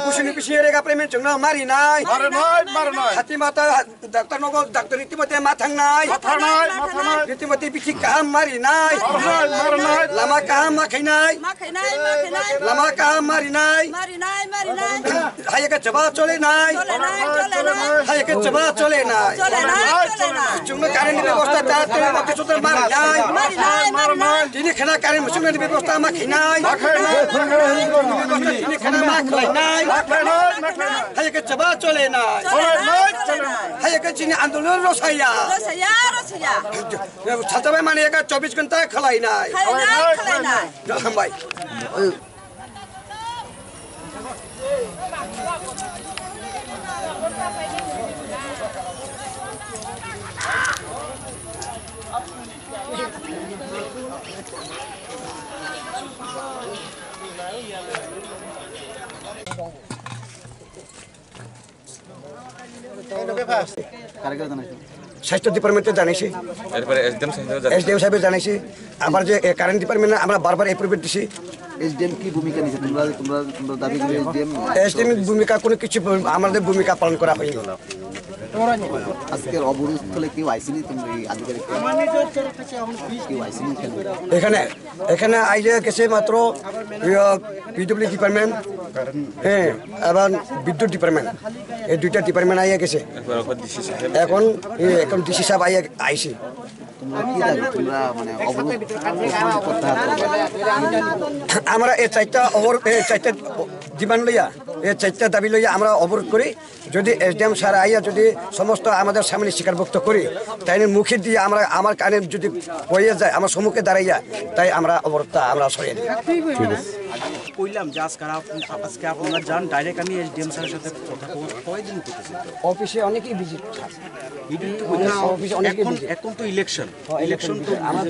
Kusini pisini rega premen cengna mari nai. Hati mata dokter nogo dokter itu mati matang nai. Itu mati pisik kaham mari nai. Lama kaham makai nai. Lama kaham mari nai. Hanya ke coba cole nai. Hanya ke coba cole nai. Cuma karen di bewosta tat waktu sudah mari nai. Ini kena karen musuhnya di bewosta makai nai. Ini kena makai nai. Hanya ke coba cole nai. Hanya ke sini andulur rosaya. Sampai mana ya ke 24 घंटा खलाई nai. Jangan baik. স্বাস্থ্য ডিপার্টমেন্টে জানাইছি এরপরে SDM সাহেব জানাইছি আমার যে current ডিপার্টমেন্টে আমরা বারবার অ্যাপ্রুভ দিছি এসডিএম কি ভূমিকা নিছে তোমরা দাবি করে এসডিএম ভূমিকা কোনো কিছু আমাদের ভূমিকা পালন করা হয়নি আজকের অবরোধ স্থলে কেউ আইসিনি তোমরা এই আধিকারিক কেউ আইসিনি এখানে আইলে গেছে মাত্র পিডব্লিউ ডিপার্টমেন্ট হ্যাঁ এবং বিদ্যুৎ ডিপার্টমেন্ট এই দুইটা ডিপার্টমেন্ট আইয়া গেছে এখন ডিসি সাহেব আইসি আমরা এই চারটা ডিমান্ড লইয়া এই চারটা দাবি লইয়া আমরা অবরোধ করি যদি এসডিএম স্যার আইয়া যদি সমস্ত আমাদের সামনে স্বীকারভুক্ত করি তাই মুখে দিয়ে আমরা আমার কানে যদি বইয়ে যায় আমার সম্মুখে দাঁড়াইয়া তাই আমরা অবরোধটা আমরা সরিয়ে দিই কইলাম যে আজকে আপনারা যান ডাইরেক্ট আমি এসডিএম স্যারের সাথে কথা কয়দিন করতেছি অফিসে অনেকেই ভিজিট এখন তো ইলেকশন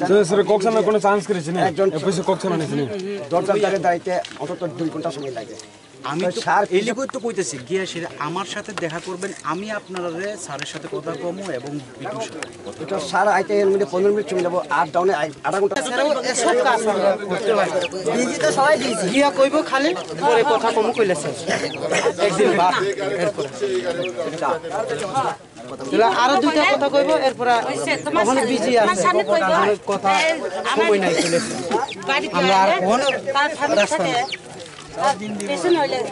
তো স্যার কখনো কোনো চান্স করেছেন একজন অফিসে কখনো নিছেন দরজার দ্বারে দাঁড়াইতে অন্তত 2 ঘন্টা সময় লাগে আমি তো এলিগো তো কইতেছি গিয়া সেটা আমার সাথে দেখা করবেন আমি আপনারা স্যারের সাথে কথা কমু এবং বিটুর সাথে এটা স্যার আইতে এর মধ্যে 15 মিনিট চলে যাব আর ডাউনে আধা ঘন্টা সব কাজ করতে পারে বিজি তো সবাই বিজি গিয়া কইব খালি পরে কথা কমু কইলেছে একদিন বাদ এরপর আরো দুইটা কথা কইব এরপর ওখানে বিজি আছে কথা সময় নাই কইলেছে আমরা আর কোন রাস্তা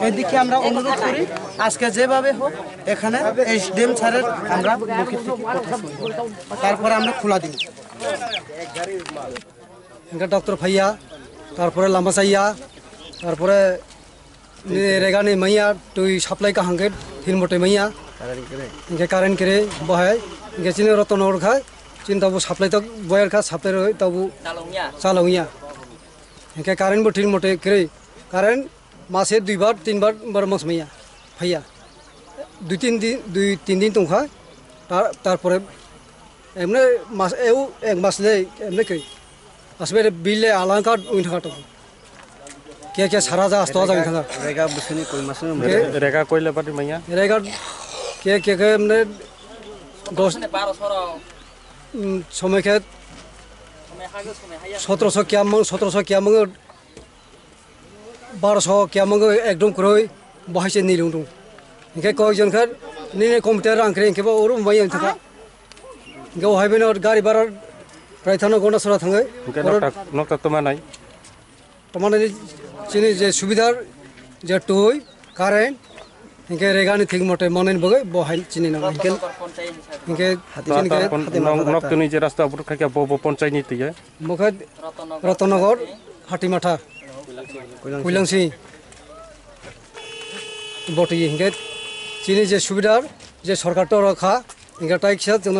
এদিকে আমরা অনুরোধ করি আজকে যেভাবে হোক এখানে এসডিএম স্যারের আমরা তারপরে আমরা খোলা দিই ডক্টর ভাইয়া তারপরে লাম্বাসাইয়া তারপরে রেগানি মাইয়া তুই সাপ্লাই কাহাঙ্গে হিনমটে মাইয়া ইনকে কারেন্ট করে বহে ইনকে চিনি রতনগর খায় চিন তাবু সাপ্লাই তো বয়ের খা সাপ্লাই রয়ে তাবু চালংয়া ইনকে কারেন্ট বো ঠিক মটে করে কারেন্ট মাসে 2 বার 3 বার বার মাস মাইয়া ভাইয়া 2-3 দিন তংখা তারপরে এমনি মাস এও 1 মাস লে এমনি কই আসবে বিলে আলাঙ্কার উইন থাকা কে সারা যা আসতো যা থাকা রেগা বসনি কই মাস রেগা কইলে পাটি মাইয়া রেগা কে এমনি 10 সময় কে 1700 কিয়ামং 1200 কিয়ামং একদম করে বহাইছে নিলুং দं ইনকে কয়জন খার নিনে কম্পিউটার আংক্রে ইনকেबो ওর মাই থাকা ইনকে হাইবেন গাড়ি ভাড়া প্রায় থানা গন্ডা সরা थाङो নকটা তোমা নাই তোমাদের চিনি যে সুবিধার যে টই কারেন্ট ইনকে রেগানি ঠিক মতে মনেন বগে বহাই চিনি না ইনকে নকটনি যে রাস্তা উপর খাকিয়া পঞ্চায়েত নিতে মুখে রতনগর হাটিমাঠা কইলাংসি বটি ইনকে চিনি যে সুবিধার যে সরকারটা রাখা ইনকে টাইকসা जों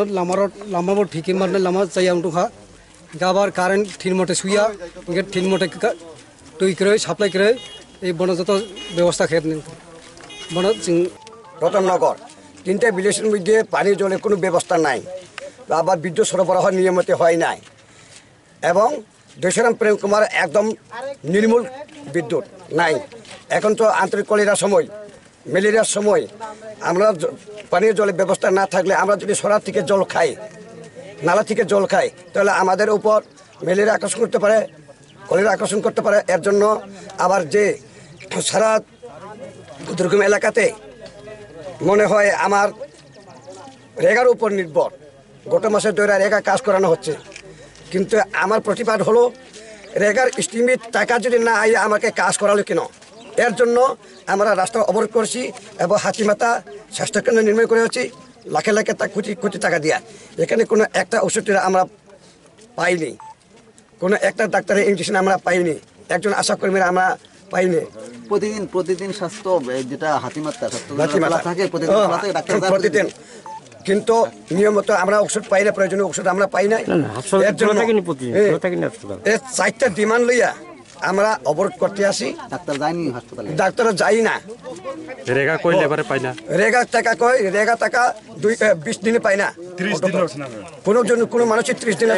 লামাবো ঠিকই মারনে লামা চাইয়াম টুখা গাবার কারেন্ট ঠিক মতে সুইয়া ইনকে ঠিক মতে টই করে সাপ্লাই করে এই বনজত ব্যবস্থা খেতে বন রতনগর 3টা ভিলেজের মধ্যে পানি জলের কোনো ব্যবস্থা নাই আবার বিদ্যুৎ সরবরাহ নিয়মিত হয় নাই এবং দৈসরাম প্রেম কুমার একদম নির্মূল বিদ্যুৎ নাই। এখন তো আন্তরিক কলেরার সময়, ম্যালেরিয়ার সময়, আমরা পানীয় জলের ব্যবস্থা না থাকলে আমরা যদি সরার থেকে জল খাই, নালা থেকে জল খাই, তাহলে আমাদের উপর ম্যালেরিয়া আকর্ষণ করতে পারে, কলেরা আকর্ষণ করতে পারে। এর জন্য আবার যে সারা দুর্গম এলাকাতে মনে হয় আমার রেগার উপর নির্ভর, গোটা মাসের ধরে রেগা কাজ করানো হচ্ছে, কিন্তু আমার প্রতিবাদ হলো রেগার স্টিমের টাকা যদি না আইয়া আমাকে কাজ করালো কেন। এর জন্য আমরা রাস্তা অবরোধ করছি এবং হাতিমাতা স্বাস্থ্যকেন্দ্র নির্মাণ করেছি লাখে লাখে কোটি কোটি টাকা দিয়া। এখানে কোনো একটা ওষুধের আমরা পাইনি, কোনো একটা ডাক্তারের ইঞ্জেকশন আমরা পাইনি, একজন আশাকর্মীরা আমরা পাইনি। প্রতিদিন স্বাস্থ্য যেটা হাতিমাত্রা হাতিমাতা থাকে প্রতিদিন, কিন্তু নিয়মিত আমরা ওষুধ পাই না, প্রয়োজনীয় ওষুধ আমরা পাই না। এর জন্য 4টা ডিমান্ড লইয়া আমরা অবরোধ করতে আসি। ডাক্তার যায়নি হাসপাতালে, ডাক্তার যাই না, রেগা কইলে এবারে পাই না, রেগা টাকা কয়, রেগা টাকা 20 দিনে পাই না, কোনো মানুষের 30 দিন